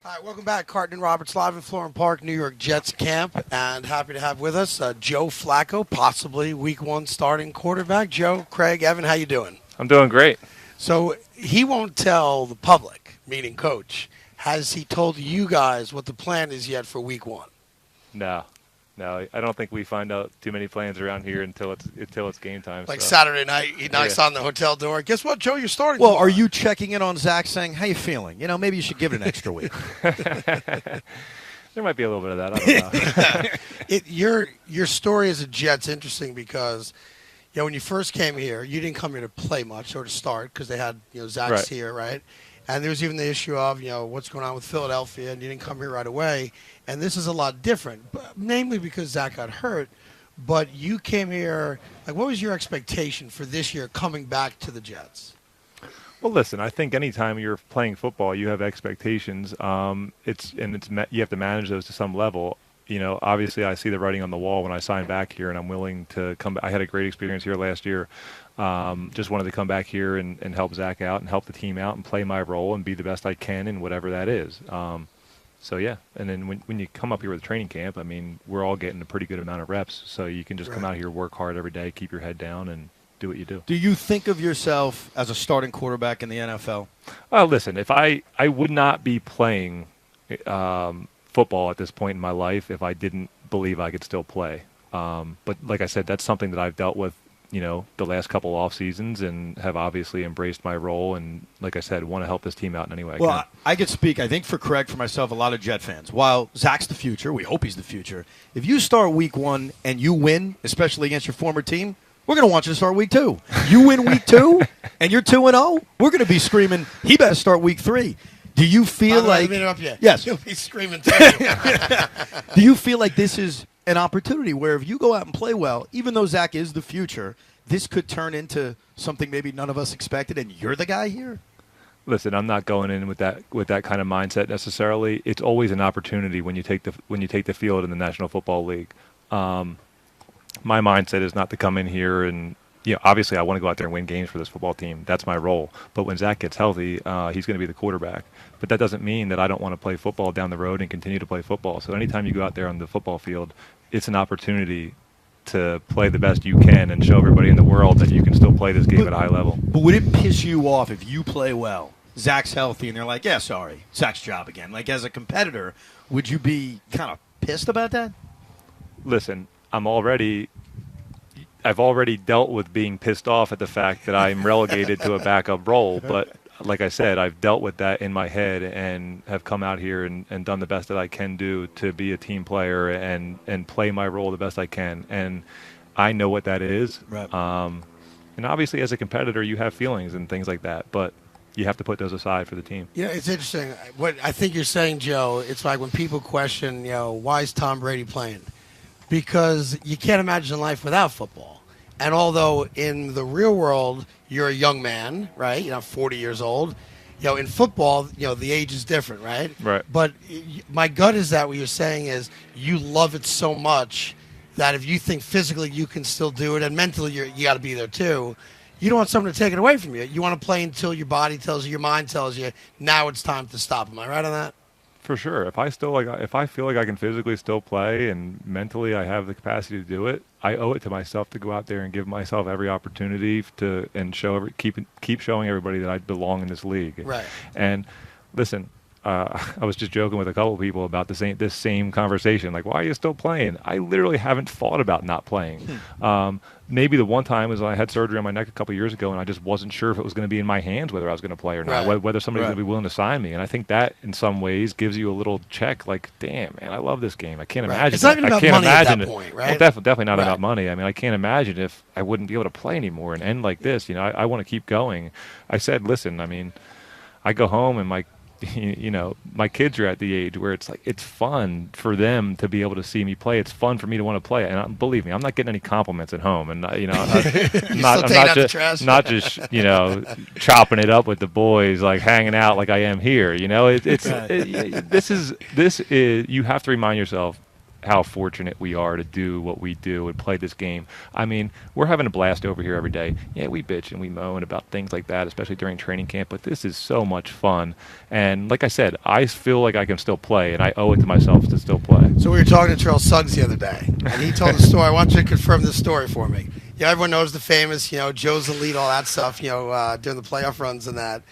All right, welcome back. Carton and Roberts live in Florham Park, New York Jets camp, and happy to have with us Joe Flacco, possibly Week 1 starting quarterback. Joe, Craig, Evan, how you doing? I'm doing great. So he won't tell the public, meaning Coach. Has he told you guys what the plan is yet for Week 1? No, I don't think we find out too many plans around here until it's game time. Like so. Saturday night, he knocks on the hotel door. Guess what, Joe? You're starting. Well, tomorrow. are you checking in on Zach saying, how you feeling? Maybe you should give it an extra week. There might be a little bit of that. I don't know. Your story as a Jet's interesting because, when you first came here, you didn't come here to play much or to start because they had, Zach's Right. here, right? And there was even the issue of, what's going on with Philadelphia, and you didn't come here right away. And this is a lot different, namely because Zach got hurt. But you came here, what was your expectation for this year coming back to the Jets? Well, listen, I think anytime you're playing football, you have expectations. You have to manage those to some level. Obviously, I see the writing on the wall when I signed back here, and I'm willing to come back. I had a great experience here last year. Just wanted to come back here and help Zach out and help the team out and play my role and be the best I can in whatever that is. So, yeah. And then when you come up here with a training camp, I mean, we're all getting a pretty good amount of reps. So you can just come out here, work hard every day, keep your head down, and do what you do. Do you think of yourself as a starting quarterback in the NFL? Listen, if I would not be playing football at this point in my life if I didn't believe I could still play. But like I said, that's something that I've dealt with, the last couple off seasons and have obviously embraced my role. And like I said, want to help this team out in any way I can. I could speak, I think, for Craig, for myself, a lot of Jet fans. While Zach's the future, we hope he's the future. If you start Week 1 and you win, especially against your former team, we're going to want you to start Week 2. You win Week 2 and you're 2-0, we're going to be screaming, he better start Week 3. Do you feel like... Yes. You'll be screaming too. Do you feel like this is an opportunity where if you go out and play well, even though Zach is the future, this could turn into something maybe none of us expected and you're the guy here? Listen, I'm not going in with that kind of mindset necessarily. It's always an opportunity when you take the field in the National Football League. My mindset is not to come in here and, obviously I want to go out there and win games for this football team. That's my role. But when Zach gets healthy, he's going to be the quarterback. But that doesn't mean that I don't want to play football down the road and continue to play football. So anytime you go out there on the football field, it's an opportunity to play the best you can and show everybody in the world that you can still play this game at a high level. But would it piss you off if you play well, Zach's healthy, and they're like, yeah, sorry, Zach's job again? Like, as a competitor, would you be kind of pissed about that? Listen, I've already dealt with being pissed off at the fact that I'm relegated to a backup role. But like I said, I've dealt with that in my head and have come out here and done the best that I can do to be a team player and play my role the best I can. And I know what that is. Right. And obviously as a competitor, you have feelings and things like that. But you have to put those aside for the team. It's interesting. What I think you're saying, Joe, it's like when people question, why is Tom Brady playing? Because you can't imagine life without football. And although in the real world you're a young man, right? 40 years old. In football, the age is different, right? Right. But my gut is that what you're saying is you love it so much that if you think physically you can still do it and mentally you got to be there too, you don't want someone to take it away from you. You want to play until your body tells you, your mind tells you, now it's time to stop. Am I right on that? For sure. If I feel like I can physically still play and mentally I have the capacity to do it, I owe it to myself to go out there and give myself every opportunity and keep showing everybody that I belong in this league. Right. And listen, I was just joking with a couple of people about this same conversation. Like, why are you still playing? I literally haven't thought about not playing. Maybe the one time was when I had surgery on my neck a couple of years ago, and I just wasn't sure if it was going to be in my hands whether I was going to play or not, whether somebody's going to be willing to sign me. And I think that, in some ways, gives you a little check. Like, damn, man, I love this game. I can't imagine. It's not even about money at that point, right? Well, definitely not about money. I mean, I can't imagine if I wouldn't be able to play anymore and end like this. I want to keep going. I said, listen, I mean, I go home and my kids are at the age where it's like it's fun for them to be able to see me play. It's fun for me to want to play. And believe me, I'm not getting any compliments at home. And I'm not just chopping it up with the boys, like hanging out like I am here. This is you have to remind yourself how fortunate we are to do what we do and play this game. I mean, we're having a blast over here every day. Yeah, we bitch and we moan about things like that, especially during training camp, but this is so much fun. And like I said, I feel like I can still play, and I owe it to myself to still play. So we were talking to Terrell Suggs the other day, and he told the story. I want you to confirm this story for me. Yeah, everyone knows the famous, Joe's Elite, all that stuff, during the playoff runs and that.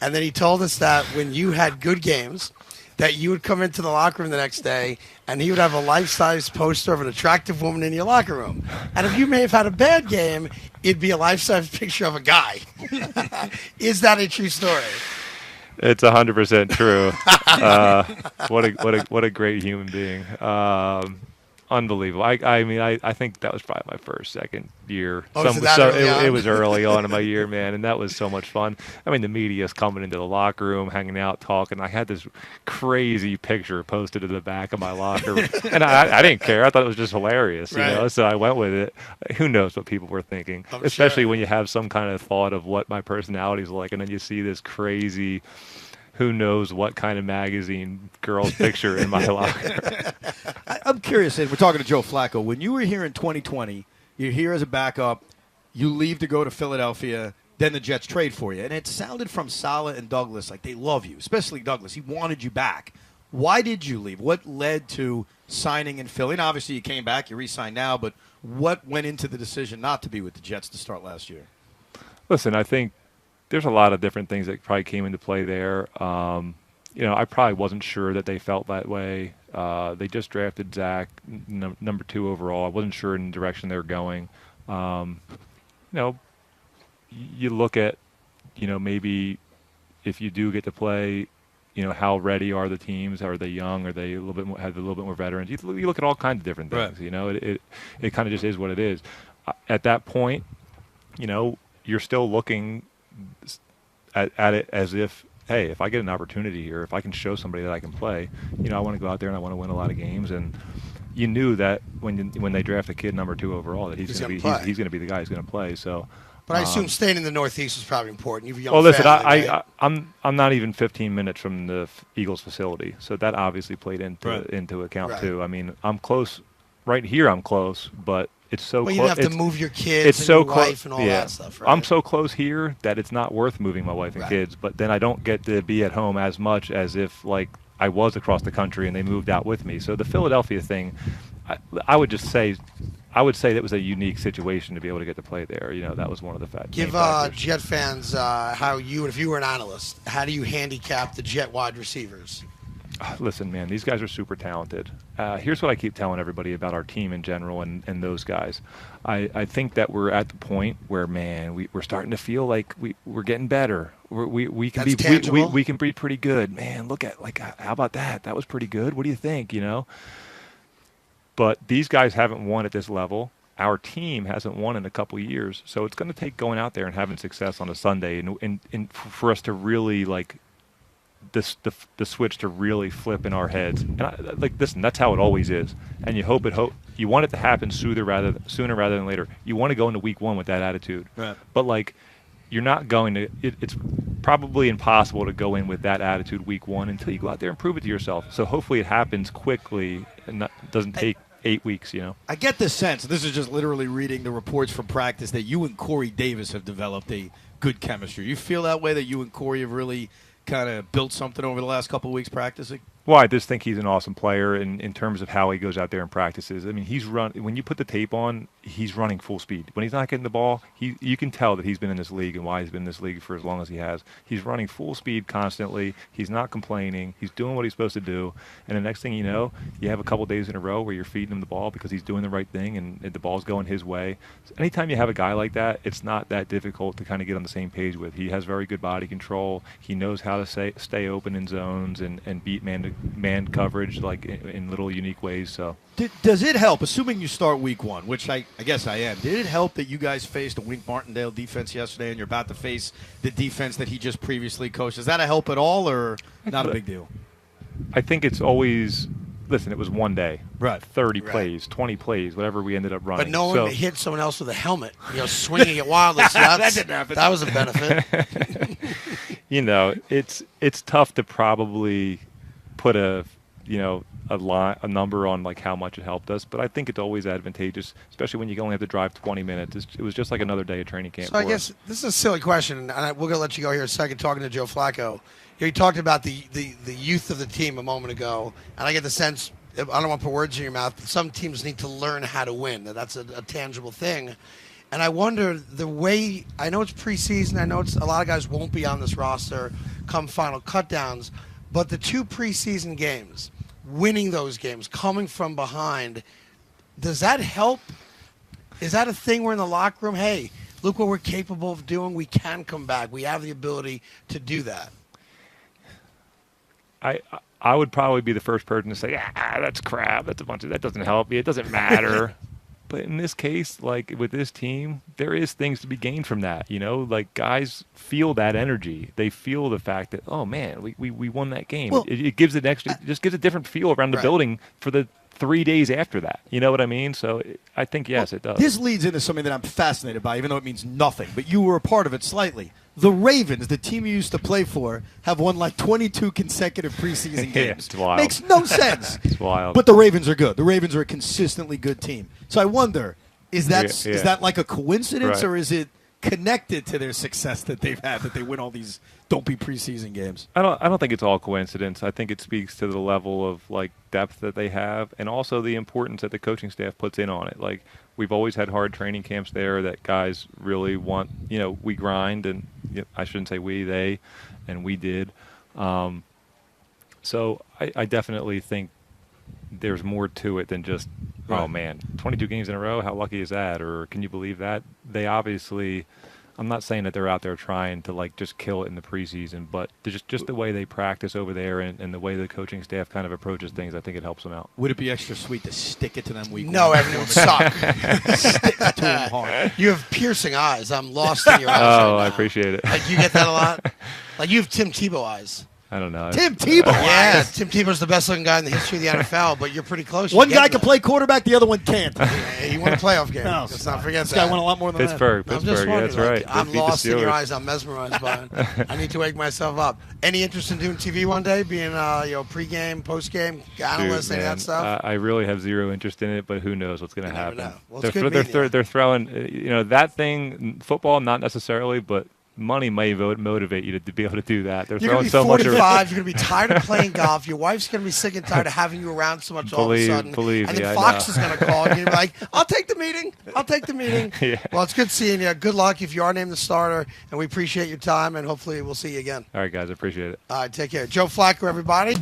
And then he told us that when you had good games, that you would come into the locker room the next day and he would have a life-size poster of an attractive woman in your locker room. And if you may have had a bad game, it'd be a life-size picture of a guy. Is that a true story? It's 100% true. What a great human being. Unbelievable. I think that was probably my first, second year. Oh, it was early on in my year, man, and that was so much fun. I mean, the media's coming into the locker room, hanging out, talking. I had this crazy picture posted to the back of my locker room, and I didn't care. I thought it was just hilarious, so I went with it. Who knows what people were thinking, especially when you have some kind of thought of what my personality is like, and then you see this crazy, who knows what kind of magazine girl's picture in my locker. I'm curious, and we're talking to Joe Flacco. When you were here in 2020, you're here as a backup, you leave to go to Philadelphia, then the Jets trade for you. And it sounded from Saleh and Douglas like they love you, especially Douglas. He wanted you back. Why did you leave? What led to signing in Philly? And obviously you came back, you re-signed now, but what went into the decision not to be with the Jets to start last year? Listen, I think there's a lot of different things that probably came into play there. I probably wasn't sure that they felt that way. They just drafted Zach, number 2 overall. I wasn't sure in the direction they were going. You look at, maybe if you do get to play, how ready are the teams? Are they young? Are they have a little bit more veterans? You look at all kinds of different things. Right. It kind of just is what it is. At that point, you're still looking at it as if, hey, if I get an opportunity here, if I can show somebody that I can play, I want to go out there and I want to win a lot of games. And you knew that when they draft a kid number 2 overall, that he's going to be the guy who's going to play. So, but I assume staying in the Northeast is probably important. You have a young well, listen, family, right? I'm not even 15 minutes from the Eagles facility, so that obviously played into account too. I mean, I'm close. Right here, I'm close, but it's so close. Well, you have to move your kids and your wife and all that stuff, right? I'm so close here that it's not worth moving my wife and kids, but then I don't get to be at home as much as if, like, I was across the country and they moved out with me. So the Philadelphia thing, I would say that was a unique situation to be able to get to play there. That was one of the factors. Give Jet fans how if you were an analyst, how do you handicap the Jet wide receivers? Listen, man, these guys are super talented. Here's what I keep telling everybody about our team in general and those guys. I think that we're at the point where, man, we're starting to feel like we're getting better. We can be pretty good. Man, look at, like, how about that? That was pretty good. What do you think? But these guys haven't won at this level. Our team hasn't won in a couple of years, so it's going to take going out there and having success on a Sunday and for us to really, like, the switch to really flip in our heads. And listen, that's how it always is. And you you want it to happen sooner rather than later. You want to go into week 1 with that attitude. Right. But, like, you're not going to. It's probably impossible to go in with that attitude week 1 until you go out there and prove it to yourself. So hopefully it happens quickly and doesn't take 8 weeks. I get the sense. This is just literally reading the reports from practice that you and Corey Davis have developed a good chemistry. You feel that way, that you and Corey have really kind of built something over the last couple of weeks practicing? Well, I just think he's an awesome player in terms of how he goes out there and practices. I mean, when you put the tape on, he's running full speed. When he's not getting the ball, you can tell that he's been in this league and why he's been in this league for as long as he has. He's running full speed constantly. He's not complaining. He's doing what he's supposed to do. And the next thing you know, you have a couple days in a row where you're feeding him the ball because he's doing the right thing and the ball's going his way. So anytime you have a guy like that, it's not that difficult to kind of get on the same page with. He has very good body control. He knows how to stay open in zones and beat man coverage, like, in little unique ways. So does it help, assuming you start week 1, which I guess I am, did it help that you guys faced a Wink Martindale defense yesterday and you're about to face the defense that he just previously coached? Is that a help at all or not a big deal? I think it's always, listen, it was one day, right? 30 plays, 20 plays, whatever we ended up running. But no one hit someone else with a helmet, swinging it wildly. So that didn't happen. That was a benefit. It's tough to probably put a a number on like how much it helped us, but I think it's always advantageous, especially when you only have to drive 20 minutes. It was just like another day of training camp. So I guess this is a silly question, and we're going to let you go here in a second talking to Joe Flacco. You talked about the youth of the team a moment ago, and I get the sense, I don't want to put words in your mouth, but some teams need to learn how to win. That's a tangible thing. And I wonder the way, I know it's preseason, I know a lot of guys won't be on this roster come final cutdowns, but the 2 preseason games, winning those games, coming from behind, does that help? Is that a thing where in the locker room, hey, look what we're capable of doing, we can come back, we have the ability to do that? I would probably be the first person to say, that's crap, that doesn't help you, it doesn't matter. But in this case, like with this team, there is things to be gained from that. Like guys feel that energy. They feel the fact that, oh man, we won that game. Well, it gives it just gives a different feel around the building for the 3 days after that. You know what I mean? So I think yes, it does. This leads into something that I'm fascinated by, even though it means nothing. But you were a part of it slightly. The Ravens, the team you used to play for, have won like 22 consecutive preseason games. Yeah, it's wild. Makes no sense. It's wild. But the Ravens are good. The Ravens are a consistently good team. So I wonder, is that like a coincidence, right, or is it connected to their success that they've had, that they win all these don't-be preseason games? I don't think it's all coincidence. I think it speaks to the level of like depth that they have, and also the importance that the coaching staff puts in on it. Like we've always had hard training camps there that guys really want. We grind, and I shouldn't say we, they, and we did. So I definitely think there's more to it than just, oh man, 22 games in a row, how lucky is that? Or can you believe that? They obviously, I'm not saying that they're out there trying to like just kill it in the preseason, but just the way they practice over there and the way the coaching staff kind of approaches things, I think it helps them out. Would it be extra sweet to stick it to them week No, one? Evan, it would suck. Stick it to them hard. You have piercing eyes. I'm lost in your eyes Oh, right now. I appreciate it. Like you get that a lot? Like you have Tim Tebow eyes. I don't know. Tim Tebow. Yeah, Tim Tebow's the best looking guy in the history of the NFL, but you're pretty close. One guy can play quarterback, the other one can't. Yeah, you won a playoff game. No, Let's not forget this that. guy won a lot more than Pittsburgh, I'm just yeah, wondering, that's right. I'm They beat the lost in your Steelers. eyes. I'm mesmerized by it. I need to wake myself up. Any interest in doing TV one day, being pregame, postgame analyst, Dude, any of that stuff? I really have zero interest in it, but who knows what's going to happen? Know. Well, it's good meeting you. They're throwing, that thing, football, not necessarily, but money may motivate you to be able to do that. They're You're throwing going to be so 45. much. You're going to be tired of playing golf. Your wife's going to be sick and tired of having you around so much all of a sudden. Believe and me, then I Fox know. is going to call and you're going to be like, I'll take the meeting. I'll take the meeting. Yeah. Well, it's good seeing you. Good luck if you are named the starter, and we appreciate your time, and hopefully we'll see you again. All right, guys, I appreciate it. All right, take care. Joe Flacco, everybody.